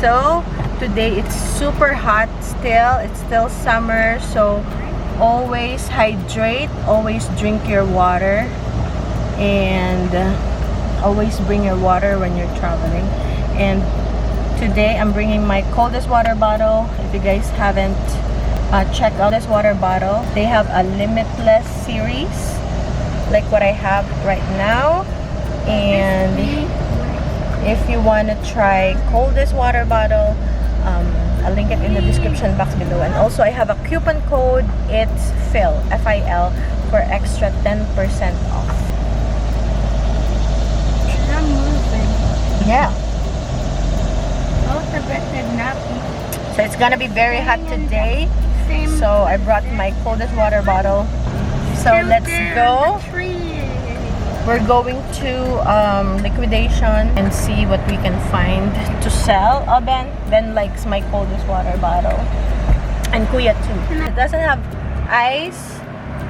So today it's super hot still. It's still summer, so always hydrate, always drink your water, and always bring your water when you're traveling. And today I'm bringing my coldest water bottle. If you guys haven't checked out this water bottle, they have a limitless series like what I have right now. And if you want to try coldest water bottle, I'll link it in the description box below. And also I have a coupon code. It's FIL, F-I-L, for extra 10% off. I'm moving. Yeah. Both of it did not So it's gonna be very hot today. So I brought my coldest water bottle. So let's go. We're going to liquidation and see what we can find to sell. Oh, Ben likes my coldest water bottle. And Kuya too. It doesn't have ice.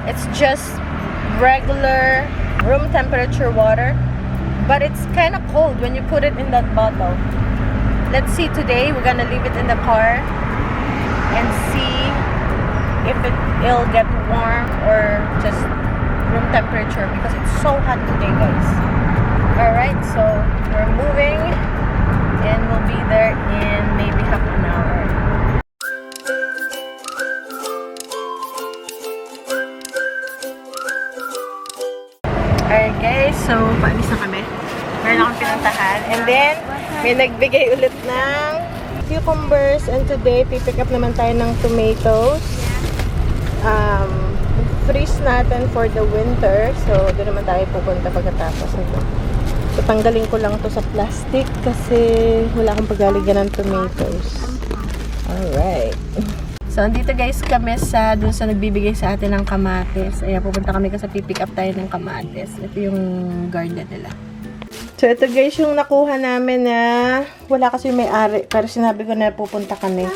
It's just regular room temperature water. But it's kind of cold when you put it in that bottle. Let's see today. We're gonna leave it in the car and see if it'll get warm or just room temperature, because it's so hot today, guys. Alright, so we're moving and we'll be there in maybe half an hour. Alright guys, so paalis na kami. Meron akong pinuntahan. And then, may nagbigay ulit ng cucumbers. And today, pipick up naman tayo ng tomatoes. Freeze natin for the winter. So, doon naman tayo pupunta pagkatapos nito. So, tanggalin ko lang to sa plastic kasi wala akong paggaligan ng tomatoes. Alright. So, andito guys kami sa doon sa nagbibigay sa atin ng kamatis. Ayan, pupunta kami kasi pipick up tayo ng kamatis. Ito yung garden nila. So, ito guys yung nakuha namin na wala kasi yung may-ari. Pero sinabi ko na pupunta kami.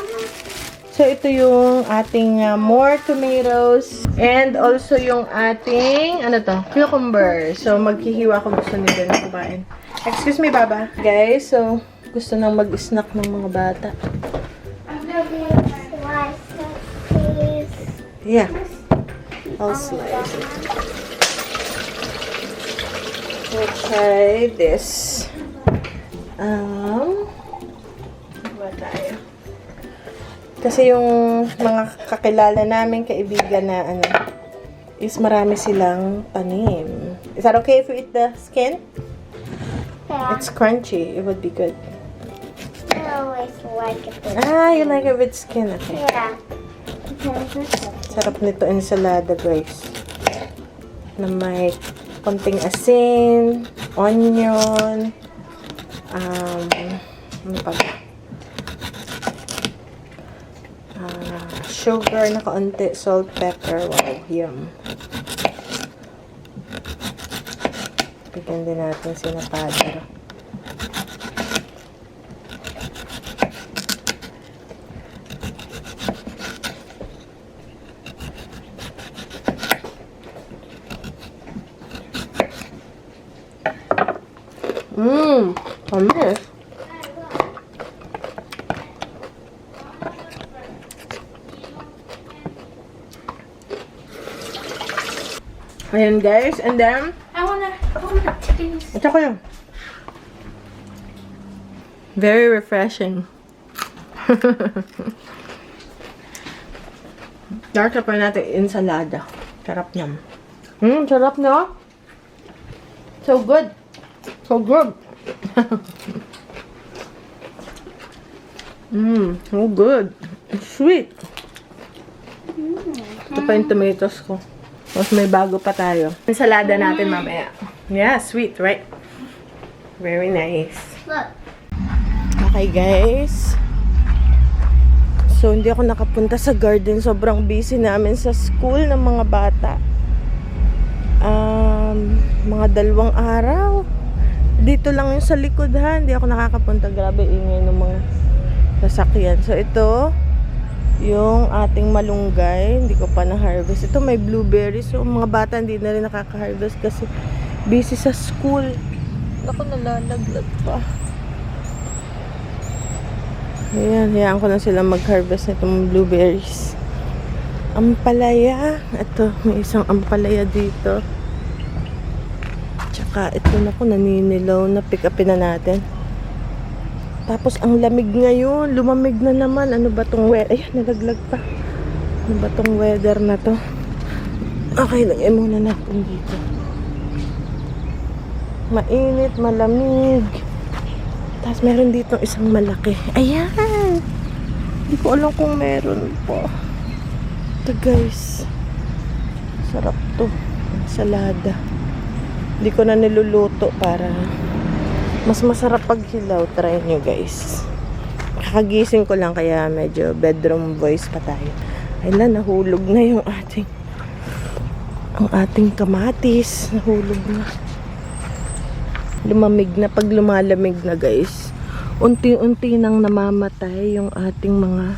So, ito yung ating more tomatoes. And also yung ating, ano to? Cucumber. So, maghihiwa ko, gusto nila na kumain. Excuse me, Baba. Guys, so, gusto nang mag-snack ng mga bata. Yeah. I'll slice it. We'll try this. Ba tayo? Kasi yung mga kakilala namin, kaibigan na ano, is marami silang tanim. Is that okay if we eat the skin? Yeah. It's crunchy. It would be good. I always like it. You like it with skin? Okay. Yeah. Sarap nito ensalada, guys. Na may konting asin, onion, ano pa ba? Sugar na kaunti, salt, pepper. Wow, yum. Bigyan din natin sinapada. Tamis. Ayan guys, and then I wanna taste. ito ko yun. Very refreshing. Dark pa natin ensalada. Sarap niyan. Sarap na. So good. So good. So good. It's sweet. Ito pa yung tomatoes ko. Tapos may bago pa tayo. Ensalada natin mamaya. Yeah, sweet, right? Very nice. Look. Okay, guys. So, hindi ako nakapunta sa garden. Sobrang busy namin sa school ng mga bata. Mga 2 araw. Dito lang yung sa likod, ha. Hindi ako nakakapunta. Grabe, ingay ng mga sasakyan. So, ito yung ating malunggay. Hindi ko pa na-harvest. Ito may blueberries. So, mga bata hindi na rin nakaka-harvest kasi busy sa school. Ako nalalaglag pa. Ayan, hayaan ko na sila mag-harvest nitong blueberries. Ampalaya. Ito, may isang ampalaya dito. Tsaka ito na ko, naninilaw na. Pick upin na natin. Tapos ang lamig ngayon. Lumamig na naman. Ano ba tong weather? Ayan, nalaglag pa. Ano ba tong weather na to? Okay, lagay muna natin dito. Mainit, malamig. Tapos meron dito isang malaki. Ayan! Hindi ko alam kung meron po. Ito guys. Sarap to. Salada. Hindi ko na niluluto para mas masarap pag hilaw. Try nyo guys. Kakagising ko lang kaya medyo bedroom voice pa tayo. Ayun, nahulog na yung ating kamatis. Nahulog na. Lumamig na. Pag lumalamig na guys, unti-unti nang namamatay yung ating mga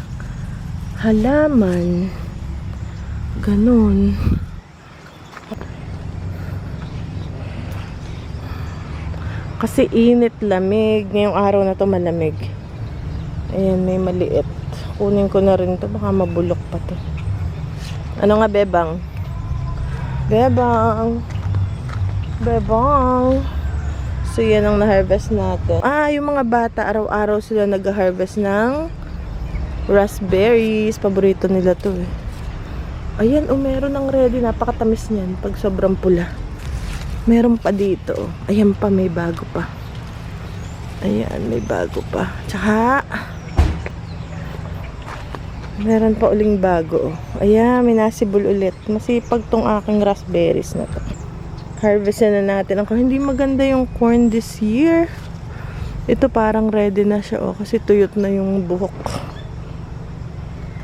halaman. Ganun. Kasi init, lamig. Ngayong araw na to malamig. Ayan, may maliit. Kunin ko na rin to. Baka mabulok pa to. Ano nga, bebang? Bebang! Bebang! So, yan ang na-harvest natin. Yung mga bata, araw-araw sila nag-harvest ng raspberries. Paborito nila to eh. Ayan, meron ng ready. Napakatamis niyan pag sobrang pula. Meron pa dito. Ayan pa, may bago pa. Ayan, may bago pa. Tsaka, meron pa uling bago. Ayan, may nasibol ulit. Masipag tong aking raspberries na to. Harvest na natin. Ako, hindi maganda yung corn this year. Ito parang ready na siya kasi tuyot na yung buhok.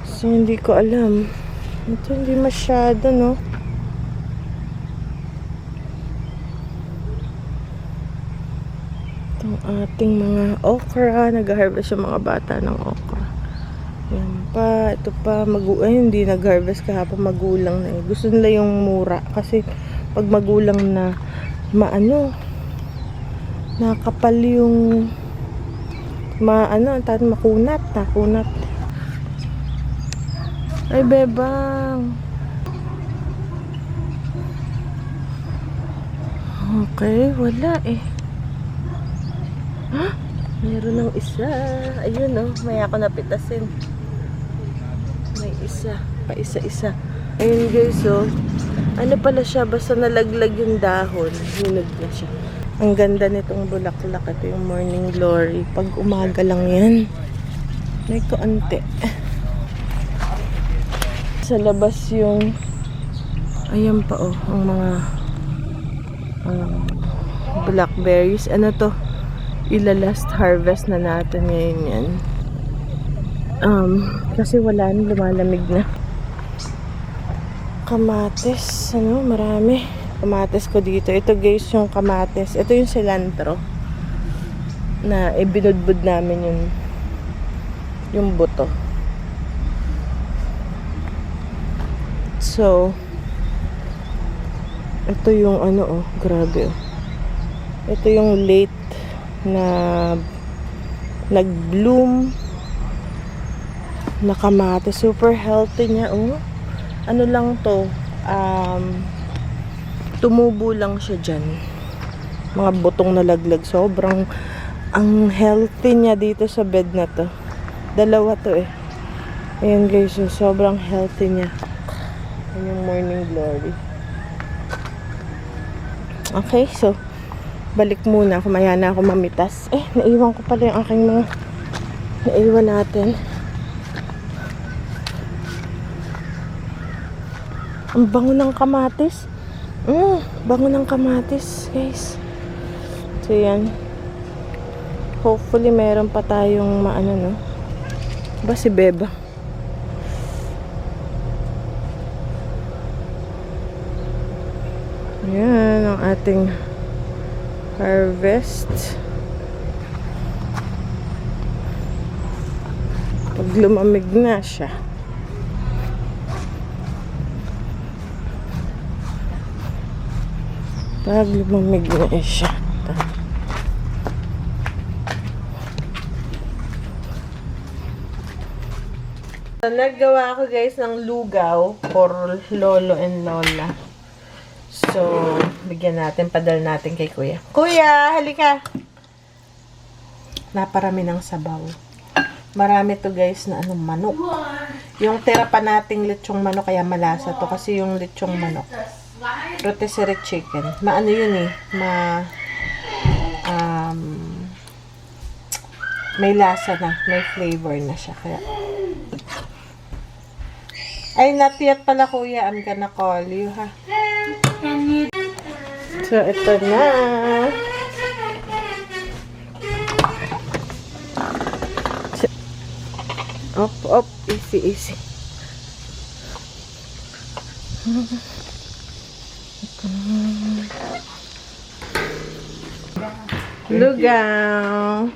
So, hindi ko alam. Ito hindi masyado, no? Itong ating mga okra. Nag-harvest yung mga bata ng okra. Yan pa. Ito pa. Hindi nag-harvest kahapon. Magulang na eh. Gusto nila yung mura. Kasi pag magulang na nakapal yung makunat. Ay, bebang. Okay, wala eh. Meron ng isa. Ayun oh, may ako napitasin. May isa. Pa isa-isa. Ayun guys oh. Ano pala siya, basta nalaglag yung dahon, hinog na siya. Ang ganda nitong bulaklak. Ito yung morning glory. Pag umaga lang yan. May kaunti. Sa labas yung ayan pa oh, ang mga blackberries. Ano to? Ila-last harvest na natin ngayon yan. Kasi wala na, lumalamig na. Kamatis, marami. Kamatis ko dito. Ito guys yung kamatis. Ito yung cilantro na ibinudbud namin yung buto. So, ito yung grabe oh. Ito yung late na nag-bloom na kamatis. Super healthy niya oh. Ano lang to, tumubo lang siya dyan. Mga butong nalaglag. Sobrang, ang healthy niya dito sa bed na to. Dalawa to eh. Ayan guys, so sobrang healthy niya. Ayan yung morning glory. Okay, so, balik muna. Kumaya na ako mamitas. Naiwan ko pala yung aking mga naiwan natin. Ang bango ng kamatis. Bango ng kamatis, guys. So, yan. Hopefully, meron pa tayong no? Ba si Beba? Yan ang ating harvest. Pag lumamig na siya. Pag lumamig na siya. Naggawa ako guys ng lugaw for lolo and lola. So, bigyan natin, padal natin kay kuya. Kuya, halika! Naparami ng sabaw. Marami to guys na anong manok. Yung tira pa nating lechong manok, kaya malasa to. Kasi yung lechong manok, rotisserie chicken. Maano yun eh, may lasa na, may flavor na siya. Kaya, ay, not yet pala kuya. I'm gonna call you, ha? So, ito na. Op, easy. Lugaw.